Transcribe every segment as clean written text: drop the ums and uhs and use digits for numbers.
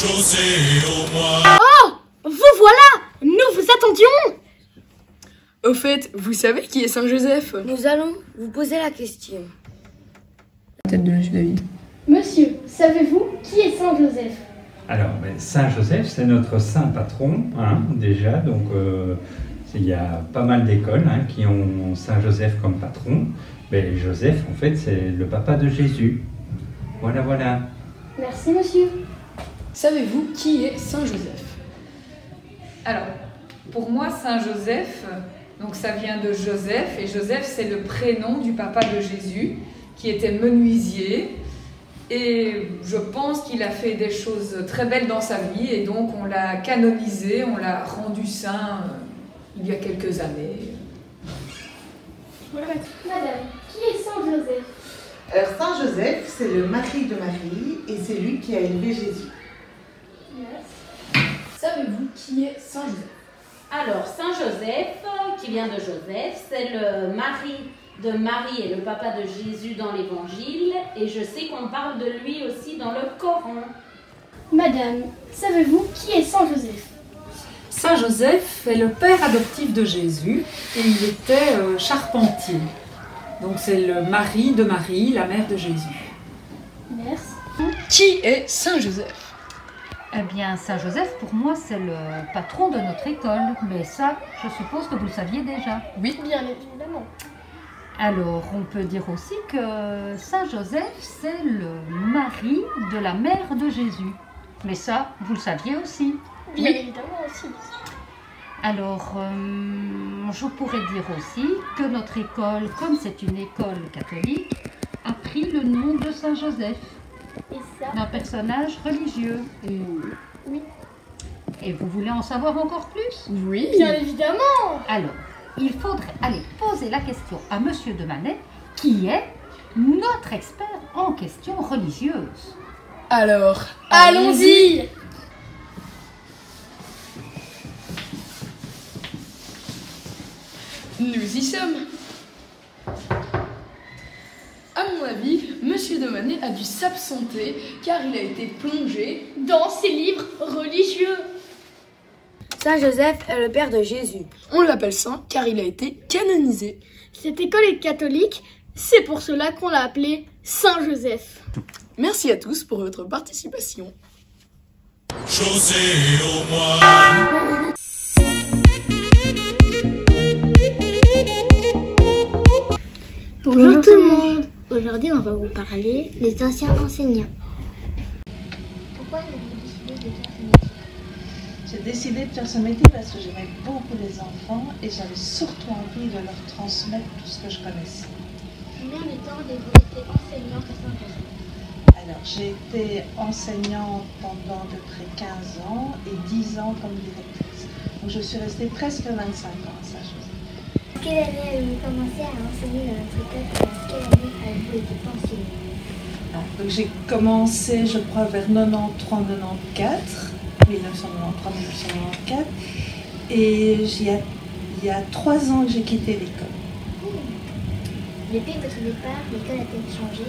José au moins. Oh, vous voilà. Nous vous attendions. Au fait, vous savez qui est Saint Joseph? Nous allons vous poser la question. Tête de Monsieur David. Monsieur, savez-vous qui est Saint Joseph? Alors, Saint Joseph, c'est notre saint patron, déjà. Donc, il y a pas mal d'écoles qui ont Saint Joseph comme patron. Mais Joseph, en fait, c'est le papa de Jésus. Voilà, voilà. Merci, monsieur. Savez-vous qui est Saint Joseph? Alors, pour moi, Saint Joseph, donc ça vient de Joseph, et Joseph, c'est le prénom du papa de Jésus, qui était menuisier. Et je pense qu'il a fait des choses très belles dans sa vie, et donc on l'a canonisé, on l'a rendu saint il y a quelques années. Madame, qui est Saint Joseph? Alors, Saint Joseph, c'est le mari de Marie et c'est lui qui a élevé Jésus. Yes. Savez-vous qui est Saint Joseph? Alors, Saint Joseph, qui vient de Joseph, c'est le mari de Marie et le papa de Jésus dans l'Évangile, et je sais qu'on parle de lui aussi dans le Coran. Madame, savez-vous qui est Saint Joseph? Saint Joseph est le père adoptif de Jésus et il était charpentier. Donc c'est le mari de Marie, la mère de Jésus. Merci. Qui est Saint Joseph? Eh bien, Saint Joseph, pour moi, c'est le patron de notre école. Mais ça, je suppose que vous le saviez déjà. Oui. Bien évidemment. Alors, on peut dire aussi que Saint Joseph, c'est le mari de la mère de Jésus. Mais ça, vous le saviez aussi. Bien évidemment aussi. Alors, je pourrais dire aussi que notre école, comme c'est une école catholique, a pris le nom de Saint Joseph, Et ça? d'un personnage religieux. Oui. Et vous voulez en savoir encore plus? Oui. Bien évidemment. Alors, il faudrait aller poser la question à Monsieur de Manet, qui est notre expert en questions religieuses. Alors, Allons-y. nous y sommes. À mon avis, Monsieur de Manet a dû s'absenter car il a été plongé Dans ses livres religieux. Saint Joseph est le père de Jésus. On l'appelle saint car il a été canonisé. Cette école est catholique, c'est pour cela qu'on l'a appelé Saint Joseph. Merci à tous pour votre participation. José au moins. Bonjour tout le monde. Aujourd'hui, on va vous parler des anciens enseignants. Pourquoi avez-vous décidé de faire ce métier? J'ai décidé de faire ce métier parce que j'aimais beaucoup les enfants et j'avais surtout envie de leur transmettre tout ce que je connaissais. Combien de temps avez-vous été enseignante à Saint-Joseph? Alors, j'ai été enseignante pendant de près 15 ans et 10 ans comme directrice. Donc, je suis restée presque 25 ans à Saint-Joseph. Quelle année avez-vous commencé à enseigner dans notre école et à quelle année avez-vous été pensionnée? Donc, j'ai commencé, je crois, vers 93-94, 1993-1994. Et il y a 3 ans que j'ai quitté l'école. Depuis votre départ, l'école a-t-elle changé?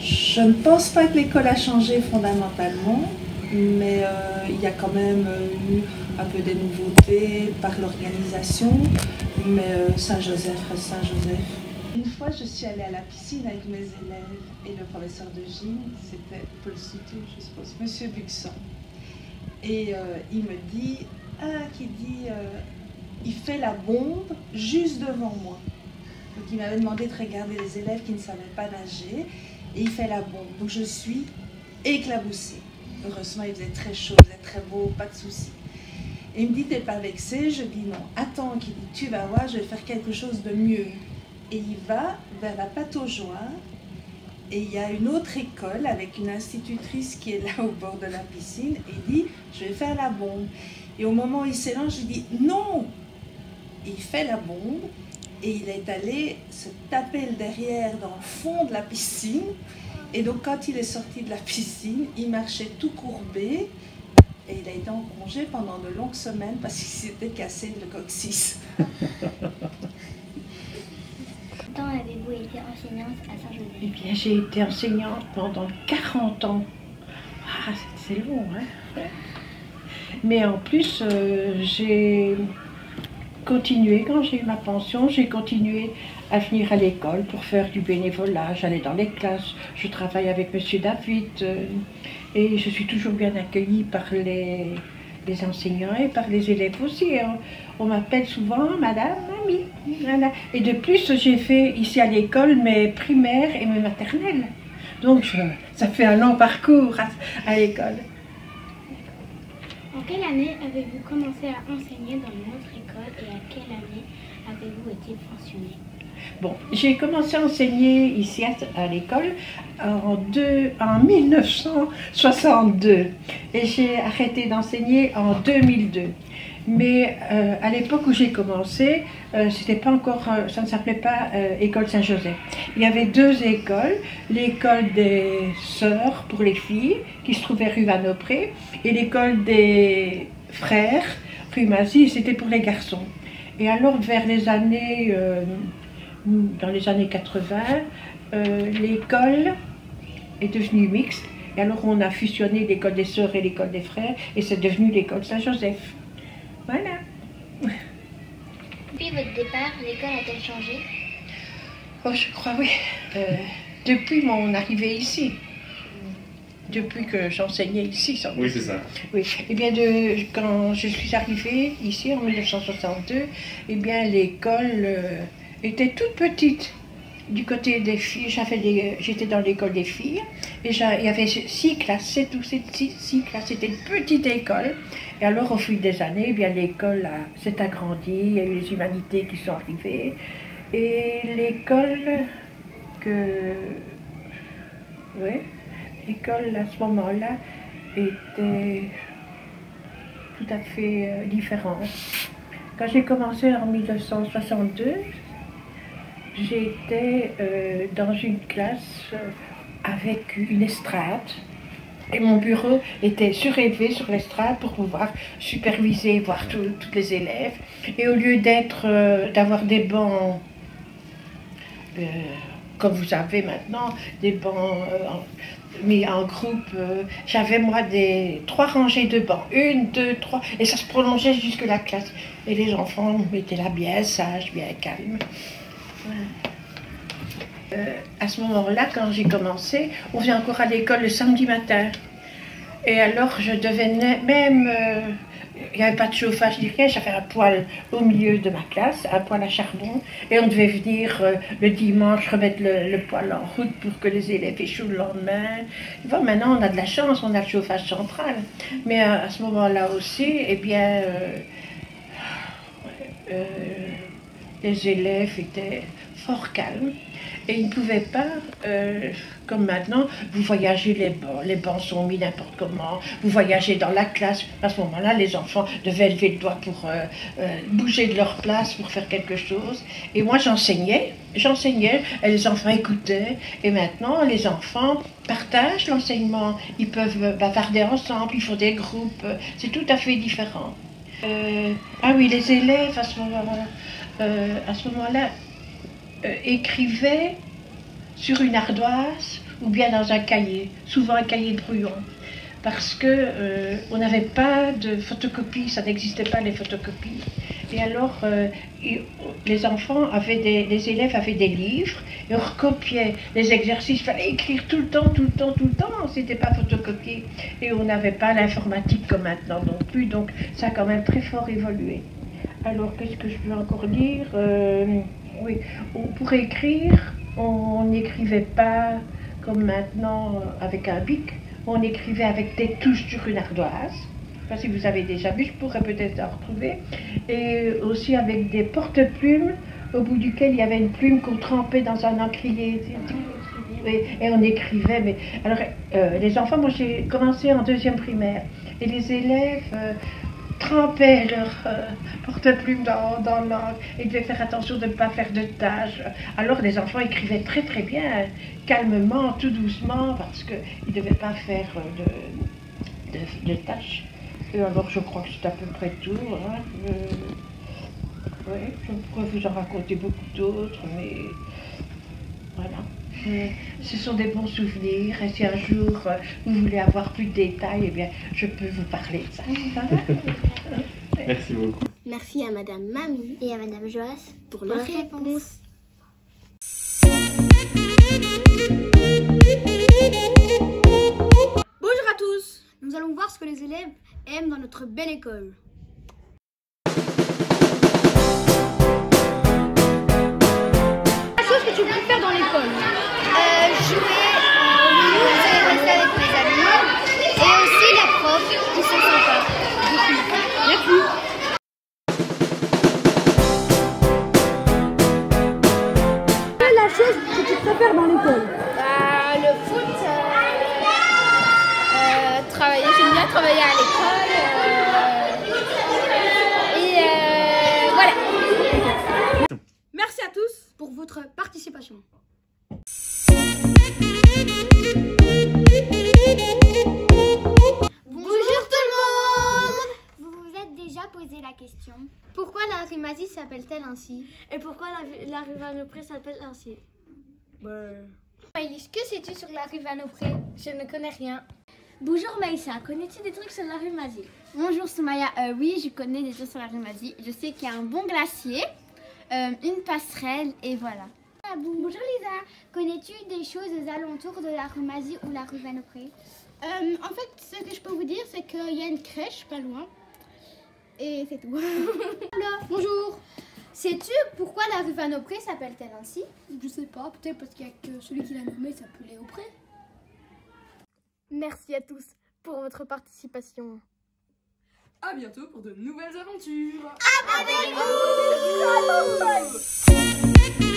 Je ne pense pas que l'école a changé fondamentalement, mais il y a quand même eu un peu des nouveautés par l'organisation, mais Saint-Joseph reste Saint-Joseph. Une fois, je suis allée à la piscine avec mes élèves et le professeur de gym, c'était Paul Soutou, je suppose, Monsieur Buxon. Et il me dit, il fait la bombe juste devant moi. Donc il m'avait demandé de regarder les élèves qui ne savaient pas nager, et il fait la bombe. Donc je suis éclaboussée. Heureusement, il faisait très chaud, il faisait très beau, pas de souci. Et il me dit, t'es pas vexée? Je dis non. Attends, il dit, tu vas voir, je vais faire quelque chose de mieux. Et il va vers la pataugeoire, et il y a une autre école avec une institutrice qui est là au bord de la piscine, et il dit, je vais faire la bombe. Et au moment où il s'élance, je dis, non! Il fait la bombe, et il est allé se taper le derrière dans le fond de la piscine. Et donc, quand il est sorti de la piscine, il marchait tout courbé. Et il a été en congé pendant de longues semaines parce qu'il s'était cassé le coccyx. Quand avez-vous été enseignante à Saint-Joseph? Eh bien, j'ai été enseignante pendant 40 ans. c'est long, hein. Ouais. Mais en plus, j'ai continué, quand j'ai eu ma pension, j'ai continué à venir à l'école pour faire du bénévolat. J'allais dans les classes, je travaille avec Monsieur David et je suis toujours bien accueillie par les enseignants et par les élèves aussi. On m'appelle souvent Madame, Mamie. Voilà. Et de plus, j'ai fait ici à l'école mes primaires et mes maternelles. Donc ça fait un long parcours à l'école. En quelle année avez-vous commencé à enseigner dans notre école et à quelle année avez-vous été pensionné? Bon, j'ai commencé à enseigner ici à l'école en 1962 et j'ai arrêté d'enseigner en 2002. Mais à l'époque où j'ai commencé, c'était pas encore, ça ne s'appelait pas École Saint-Joseph. Il y avait deux écoles, l'école des sœurs pour les filles, qui se trouvait rue Vanopré, et l'école des frères, rue Mazie, c'était pour les garçons. Et alors vers les années, dans les années 80, l'école est devenue mixte. Et alors on a fusionné l'école des sœurs et l'école des frères, et c'est devenu l'école Saint-Joseph. Voilà. Depuis votre départ, l'école a-t-elle changé? Oh, je crois oui. Depuis mon arrivée ici. Depuis que j'enseignais ici. Sans doute. Oui, c'est ça. Oui. Eh bien, quand je suis arrivée ici en 1962, eh bien, l'école était toute petite. Du côté des filles, j'étais dans l'école des filles, et il y avait 6 classes, c'est tout, 6 classes, c'était une petite école. Et alors, au fil des années, eh bien, l'école s'est agrandie, il y a eu les humanités qui sont arrivées, et l'école l'école à ce moment-là était tout à fait différente. Quand j'ai commencé en 1962, j'étais dans une classe avec une estrade et mon bureau était surélevé sur l'estrade pour pouvoir superviser et voir tous les élèves. Et au lieu d'avoir des bancs, comme vous avez maintenant, des bancs mis en groupe, j'avais moi 3 rangées de bancs, 1, 2, 3, et ça se prolongeait jusque la classe. Et les enfants étaient là bien sages, bien calmes. À ce moment-là, quand j'ai commencé, on venait encore à l'école le samedi matin. Et alors, je devenais même... il n'y avait pas de chauffage, rien, j'avais un poêle au milieu de ma classe, un poêle à charbon. Et on devait venir le dimanche remettre le poêle en route pour que les élèves aient chaud le lendemain. Tu vois, maintenant, on a de la chance, on a le chauffage central. Mais à ce moment-là aussi, eh bien... les élèves étaient fort calmes et ils ne pouvaient pas, comme maintenant, vous voyagez les bancs sont mis n'importe comment, vous voyagez dans la classe. À ce moment-là, les enfants devaient lever le doigt pour bouger de leur place, pour faire quelque chose. Et moi, j'enseignais, et les enfants écoutaient. Et maintenant, les enfants partagent l'enseignement, ils peuvent bavarder ensemble, ils font des groupes, c'est tout à fait différent. Ah oui, les élèves, à ce moment-là, écrivaient sur une ardoise ou bien dans un cahier, souvent un cahier de brouillon, parce que on n'avait pas de photocopie, ça n'existait pas les photocopies. Et alors, les enfants les élèves avaient des livres et on recopiait les exercices. Il fallait écrire tout le temps, c'était pas photocopié. Et on n'avait pas l'informatique comme maintenant non plus, donc ça a quand même très fort évolué. Alors, qu'est-ce que je peux encore dire? Oui, pour écrire, on n'écrivait pas comme maintenant avec un bic, on écrivait avec des touches sur une ardoise. Je ne sais pas si vous avez déjà vu, je pourrais peut-être en retrouver. Et aussi avec des porte-plumes au bout duquel il y avait une plume qu'on trempait dans un encrier. Et on écrivait. Mais alors, les enfants, moi j'ai commencé en 2e primaire. Et les élèves trempaient leur porte-plume dans l'encre. Ils devaient faire attention de ne pas faire de tâches. Alors les enfants écrivaient très très bien, calmement, tout doucement, parce qu'ils ne devaient pas faire de tâches. Et alors je crois que c'est à peu près tout. Hein. Oui, je pourrais vous en raconter beaucoup d'autres, mais voilà. Ce sont des bons souvenirs. Et si un jour vous voulez avoir plus de détails, eh bien, je peux vous parler de ça. Ça va? Merci beaucoup. Merci à Madame Mamie et à Madame Joas pour leurs réponses. Bonjour à tous. Nous allons voir ce que les élèves aiment dans notre belle école. La chose que tu préfères dans l'école? Jouer au foot et rester avec mes amis. Et aussi les profs qui sont sympas. Merci. Quelle est la chose que tu préfères dans l'école? Le foot, j'aime bien travailler à l'école. Voilà. Merci à tous pour votre participation. Bonjour tout le monde. Vous vous êtes déjà posé la question. Pourquoi la Rimazie s'appelle-t-elle ainsi? Et pourquoi la Rivanopré s'appelle ainsi? Maïlis, que sais-tu sur la Rivanopré? Je ne connais rien. Bonjour Maïssa, connais-tu des trucs sur la Rimazie? Bonjour Soumaya, oui je connais des trucs sur la Rimazie. Je sais qu'il y a un bon glacier, une passerelle et voilà. Bonjour Lisa, connais-tu des choses aux alentours de la Rimazie ou la Rivanopré? En fait, ce que je peux vous dire, c'est qu'il y a une crèche pas loin. Et c'est tout. Bonjour. Sais-tu pourquoi la Rivanopré s'appelle-t-elle ainsi? Je sais pas, peut-être parce qu'il y a que celui qui l'a nommé s'appelait Aupré. Merci à tous pour votre participation. À bientôt pour de nouvelles aventures. Abonnez-vous.